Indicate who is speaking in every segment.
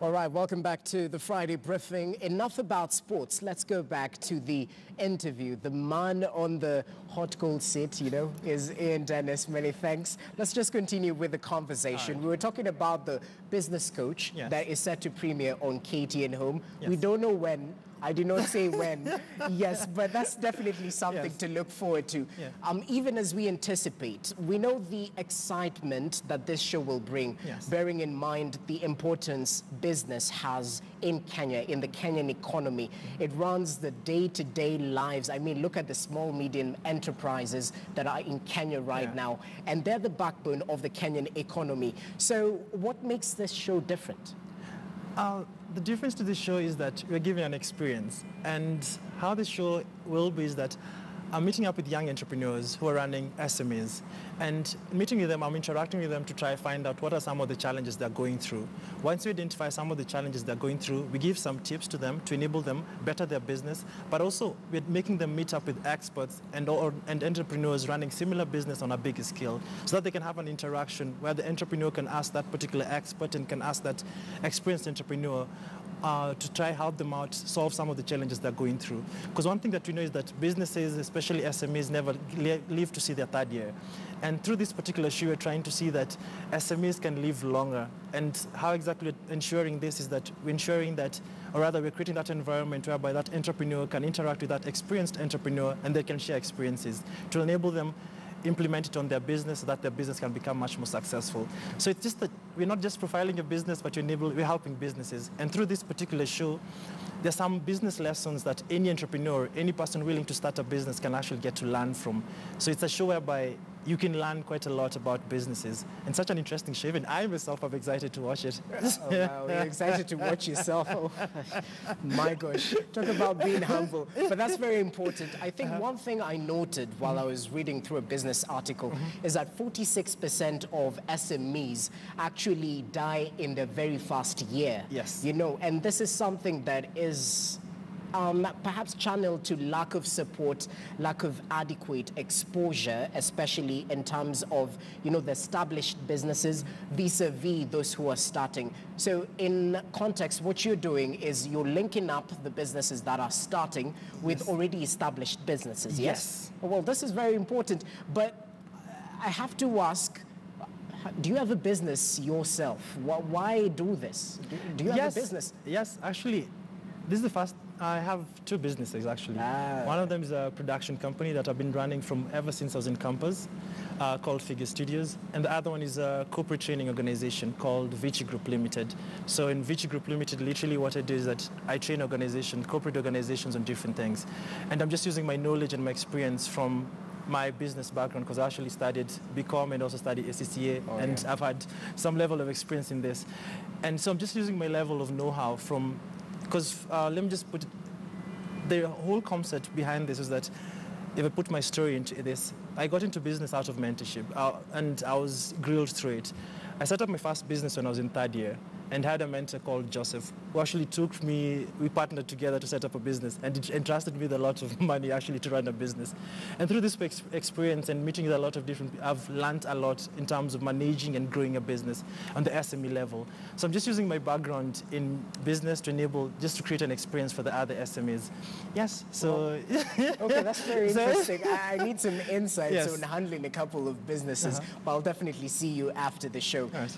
Speaker 1: All right, welcome back to the Friday briefing. Enough about sports. Let's go back to the interview. The man on the hot cold seat, is Ian Denis. Many thanks. Let's just continue with the conversation. Right. We were talking about the business coach that is set to premiere on KTN Home. Yes. We don't know when. I do not say when, yes, but that's definitely something to look forward to. Yeah. Even as we anticipate, we know the excitement that this show will bring, bearing in mind the importance business has in Kenya, in the Kenyan economy. It runs the day-to-day lives. I mean, look at the small, medium enterprises that are in Kenya right now, and they're the backbone of the Kenyan economy. So what makes this show different?
Speaker 2: The difference to this show is that we're giving an experience, and how the show will be is that I'm meeting up with young entrepreneurs who are running SMEs, and meeting with them, I'm interacting with them to try to find out what are some of the challenges they're going through. Once we identify some of the challenges they're going through, we give some tips to them to enable them better their business, but also we're making them meet up with experts and entrepreneurs running similar business on a bigger scale, so that they can have an interaction where the entrepreneur can ask that particular expert and can ask that experienced entrepreneur to try help them out, solve some of the challenges they're going through. Because one thing that we know is that businesses, especially SMEs, never live to see their third year. And through this particular show, we're trying to see that SMEs can live longer. And how exactly we're ensuring this is that we're ensuring that, or rather we're creating that environment whereby that entrepreneur can interact with that experienced entrepreneur and they can share experiences to enable them implement it on their business so that their business can become much more successful. So it's just that we're not just profiling a business, but we're helping businesses. And through this particular show, there's some business lessons that any entrepreneur, any person willing to start a business can actually get to learn from. So it's a show whereby you can learn quite a lot about businesses. And such an interesting show. Even I myself am excited to watch it.
Speaker 1: Oh, wow. You're excited to watch yourself. Oh, my gosh. Talk about being humble. But that's very important. I think one thing I noted while I was reading through a business article is that 46% of SMEs actually die in their very first year.
Speaker 2: Yes.
Speaker 1: And this is something that is perhaps channeled to lack of support, lack of adequate exposure, especially in terms of, the established businesses vis-a-vis those who are starting. So in context, what you're doing is you're linking up the businesses that are starting with already established businesses, yes? Well, this is very important, but I have to ask, do you have a business yourself? Why do this? Do you have a business?
Speaker 2: Yes, actually, this is the first. I have two businesses, actually. One of them is a production company that I've been running from ever since I was in campus, called Figure Studios. And the other one is a corporate training organization called Vici Group Limited. So in Vici Group Limited, literally what I do is that I train corporate organizations on different things. And I'm just using my knowledge and my experience from my business background, because I actually studied BCom and also studied ACCA, and I've had some level of experience in this. And so I'm just using my level of know-how from, because let me just put it, the whole concept behind this is that if I put my story into this, I got into business out of mentorship, and I was grilled through it. I set up my first business when I was in third year and had a mentor called Joseph, who actually we partnered together to set up a business, and it entrusted me with a lot of money actually to run a business. And through this experience and meeting with a lot of I've learned a lot in terms of managing and growing a business on the SME level. So I'm just using my background in business to create an experience for the other SMEs. Yes, so...
Speaker 1: Okay, that's very interesting. I need some insights on handling a couple of businesses, but I'll definitely see you after the show. Right.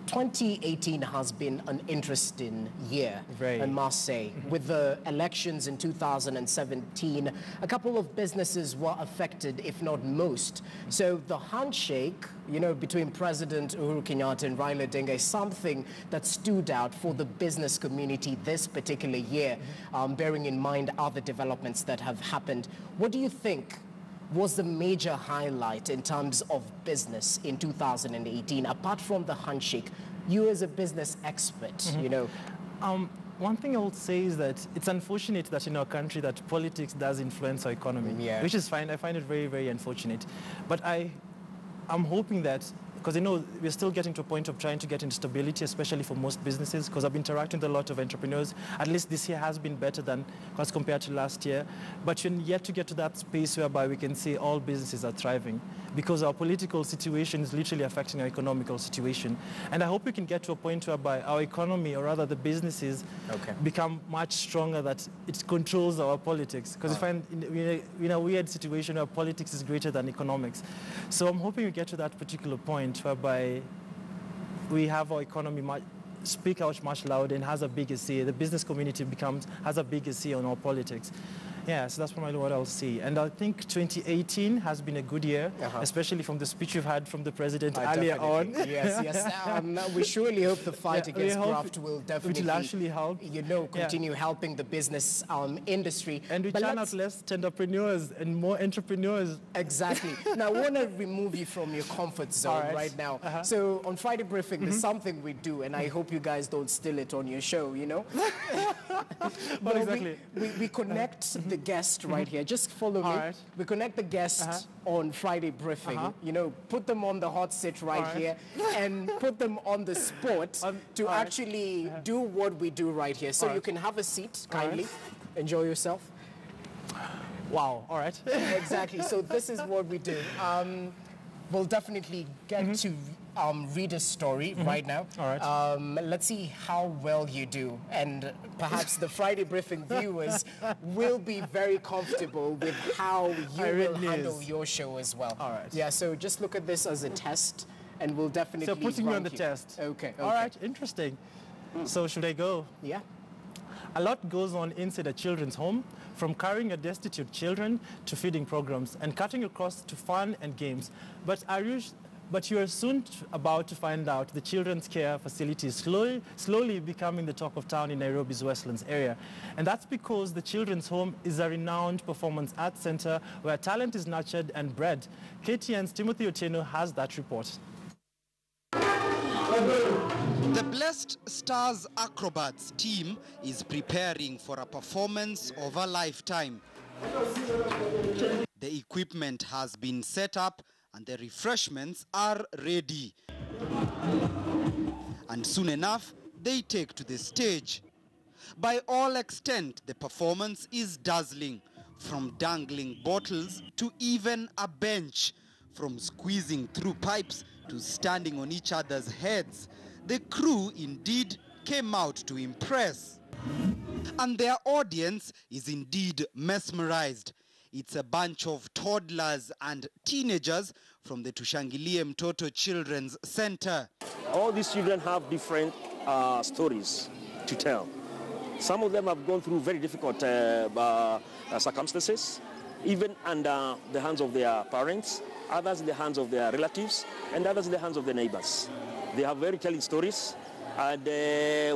Speaker 1: 2018 has been an interesting year, I must say. With the elections in 2017, a couple of businesses were affected, if not most. So the handshake, between President Uhuru Kenyatta and Raila Odinga is something that stood out for the business community this particular year, bearing in mind other developments that have happened. What do you think was the major highlight in terms of business in 2018, apart from the handshake? You as a business expert,
Speaker 2: One thing I would say is that it's unfortunate that in our country that politics does influence our economy, which is fine. I find it very, very unfortunate. But I'm hoping that because we're still getting to a point of trying to get into stability, especially for most businesses, because I've been interacting with a lot of entrepreneurs. At least this year has been better than as compared to last year. But we're yet to get to that space whereby we can say all businesses are thriving, because our political situation is literally affecting our economical situation. And I hope we can get to a point whereby our economy, or rather the businesses, become much stronger, that it controls our politics. Because we find in a weird situation where politics is greater than economics. So I'm hoping we get to that particular point whereby we have our economy speak out much louder and has a bigger say. The business community has a bigger say on our politics. Yeah, so that's probably what I'll see. And I think 2018 has been a good year, especially from the speech we've had from the president earlier on.
Speaker 1: Yes. We surely hope the fight against graft will definitely
Speaker 2: actually help.
Speaker 1: Continue helping the business industry.
Speaker 2: And we churn out less entrepreneurs and more entrepreneurs.
Speaker 1: Exactly. Now, I want to remove you from your comfort zone right now. So on Friday Briefing, there's something we do, and I hope you guys don't steal it on your show,
Speaker 2: But exactly.
Speaker 1: We connect the guest right here. Just follow me. We connect the guest on Friday Briefing. Put them on the hot seat right here and put them on the spot to actually do what we do right here. So you can have a seat, kindly. Enjoy yourself.
Speaker 2: Wow. All right.
Speaker 1: Exactly. So this is what we do. We'll definitely get to read a story right now.
Speaker 2: All right.
Speaker 1: Let's see how well you do. And perhaps the Friday Briefing viewers will be very comfortable with how you will handle your show as well.
Speaker 2: All right.
Speaker 1: Yeah, so just look at this as a test, and we'll definitely
Speaker 2: So putting you on the
Speaker 1: you.
Speaker 2: test.
Speaker 1: Okay.
Speaker 2: All right, interesting. So should I go?
Speaker 1: Yeah.
Speaker 2: A lot goes on inside a children's home, from carrying a destitute children to feeding programs and cutting across to fun and games. But you are soon about to find out the children's care facility is slowly becoming the talk of town in Nairobi's Westlands area. And that's because the children's home is a renowned performance arts center where talent is nurtured and bred. KTN's Timothy Otieno has that report.
Speaker 3: The Blessed Stars Acrobats team is preparing for a performance of a lifetime. The equipment has been set up and the refreshments are ready. And soon enough, they take to the stage. By all extent, the performance is dazzling, from dangling bottles to even a bench, from squeezing through pipes to standing on each other's heads. The crew indeed came out to impress. And their audience is indeed mesmerized. It's a bunch of toddlers and teenagers from the Tushangilie Mtoto Children's Center.
Speaker 4: All these children have different stories to tell. Some of them have gone through very difficult circumstances, even under the hands of their parents, others in the hands of their relatives, and others in the hands of their neighbors. They have very telling stories, and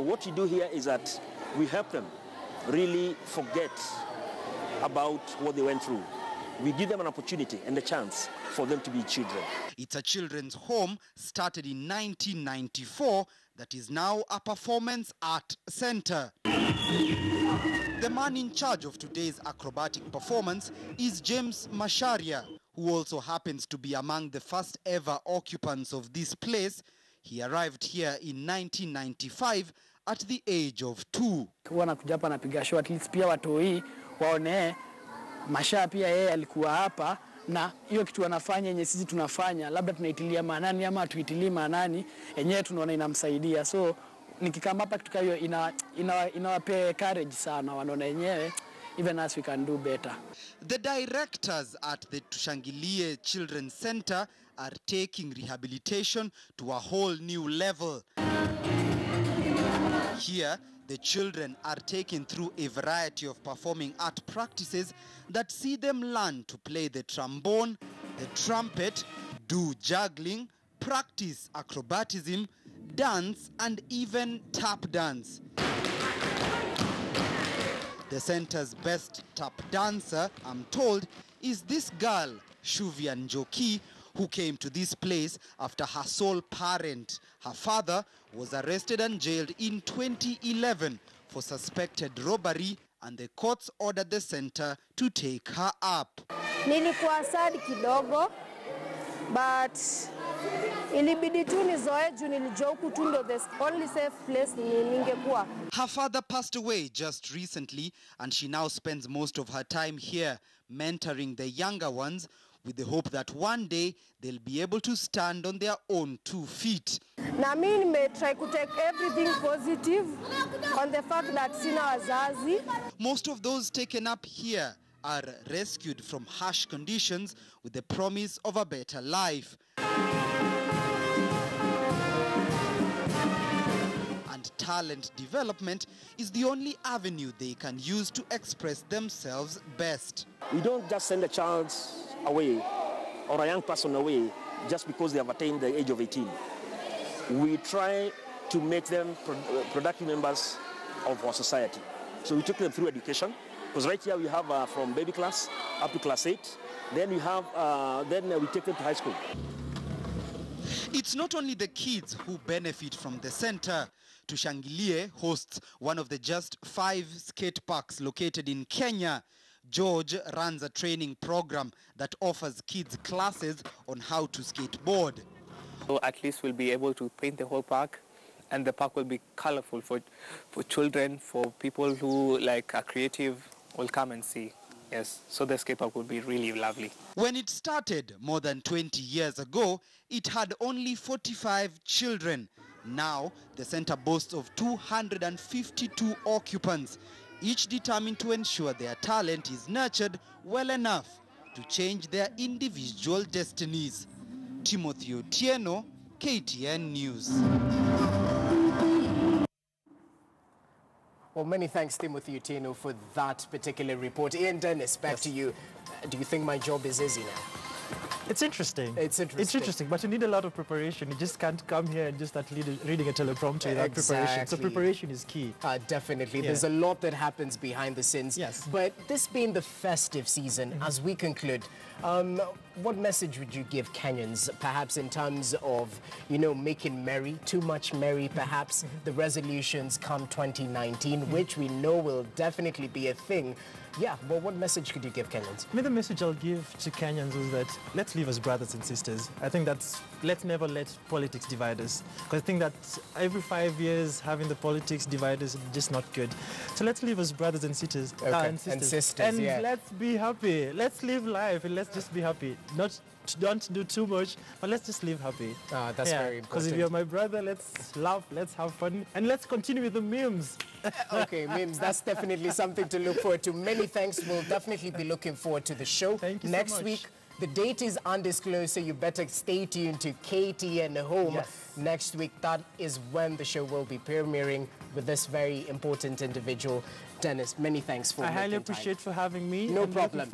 Speaker 4: what we do here is that we help them really forget about what they went through. We give them an opportunity and a chance for them to be children.
Speaker 3: It's a children's home started in 1994 that is now a performance art center. The man in charge of today's acrobatic performance is James Masharia, who also happens to be among the first ever occupants of this place. He arrived here in 1995 at the age of 2.
Speaker 5: Wanakuja hapa napiga show, at least pia watoi waone Masha pia yeye alikuwa hapa, na hiyo kitu anafanya yenye sisi tunafanya labda tunaitilia maanani ama tuitilii maanani, yenyewe tunaona inamsaidia. So nikikama hapa kitu hiyo inawape courage sana, wanaona yenyewe even us we can do better.
Speaker 3: The directors at the Tushangilie Children's Center are taking rehabilitation to a whole new level. Here, the children are taken through a variety of performing art practices that see them learn to play the trombone, the trumpet, do juggling, practice acrobatism, dance, and even tap dance. The center's best tap dancer, I'm told, is this girl, Shuvia Njoki, who came to this place after her sole parent, her father, was arrested and jailed in 2011 for suspected robbery, and the courts ordered the center to take her up.
Speaker 6: Nilikuwa sad kidogo, but Ilibidi tu nizoe juu nilijua huku tu ndio the only safe place ningekuwa.
Speaker 3: Her father passed away just recently, and she now spends most of her time here, mentoring the younger ones with the hope that one day they'll be able to stand on their own 2 feet.
Speaker 6: Na mimi nimetry to take everything positive on the fact that sina wazazi.
Speaker 3: Most of those taken up here are rescued from harsh conditions with the promise of a better life. And talent development is the only avenue they can use to express themselves best.
Speaker 4: We don't just send a child away or a young person away just because they have attained the age of 18. We try to make them productive members of our society. So we took them through education, because right here we have from baby class up to class 8. Then we have, we take them to high school.
Speaker 3: It's not only the kids who benefit from the center. Tushangilie hosts one of the just 5 skate parks located in Kenya. George runs a training program that offers kids classes on how to skateboard.
Speaker 7: So at least we'll be able to paint the whole park, and the park will be colorful for children, for people who are creative, will come and see. Yes, so the skate park will be really lovely.
Speaker 3: When it started more than 20 years ago, it had only 45 children. Now, the center boasts of 252 occupants, each determined to ensure their talent is nurtured well enough to change their individual destinies. Timothy Otieno, KTN News.
Speaker 1: Well, many thanks, Timothy Otieno, for that particular report. Ian Denis, back to you. Do you think my job is easy now?
Speaker 2: It's interesting.
Speaker 1: It's interesting.
Speaker 2: It's interesting, but you need a lot of preparation. You just can't come here and just start reading a teleprompter without preparation. So preparation is key.
Speaker 1: Definitely. Yeah. There's a lot that happens behind the scenes.
Speaker 2: Yes.
Speaker 1: But this being the festive season, as we conclude, what message would you give Kenyans, perhaps in terms of, making merry, too much merry, perhaps the resolutions come 2019, which we know will definitely be a thing. Yeah, well, what message could you give Kenyans?
Speaker 2: The message I'll give to Kenyans is that let's live as brothers and sisters. I think let's never let politics divide us. Because I think that every 5 years having the politics divide us is just not good. So let's live as brothers and sisters.
Speaker 1: And sisters,
Speaker 2: yeah. Let's be happy. Let's live life and let's just be happy. Don't do too much, but let's just live happy.
Speaker 1: That's very important.
Speaker 2: Because if you're my brother, let's laugh, let's have fun, and let's continue with the memes.
Speaker 1: Okay, memes, that's definitely something to look forward to. Many thanks. We'll definitely be looking forward to the show.
Speaker 2: Thank you
Speaker 1: next
Speaker 2: so much.
Speaker 1: week. The date is undisclosed, so you better stay tuned to KTN Home.
Speaker 2: Yes.
Speaker 1: Next week, that is when the show will be premiering with this very important individual, Denis. Many thanks for
Speaker 2: I
Speaker 1: making
Speaker 2: highly
Speaker 1: time.
Speaker 2: appreciate for having me.
Speaker 1: No problem.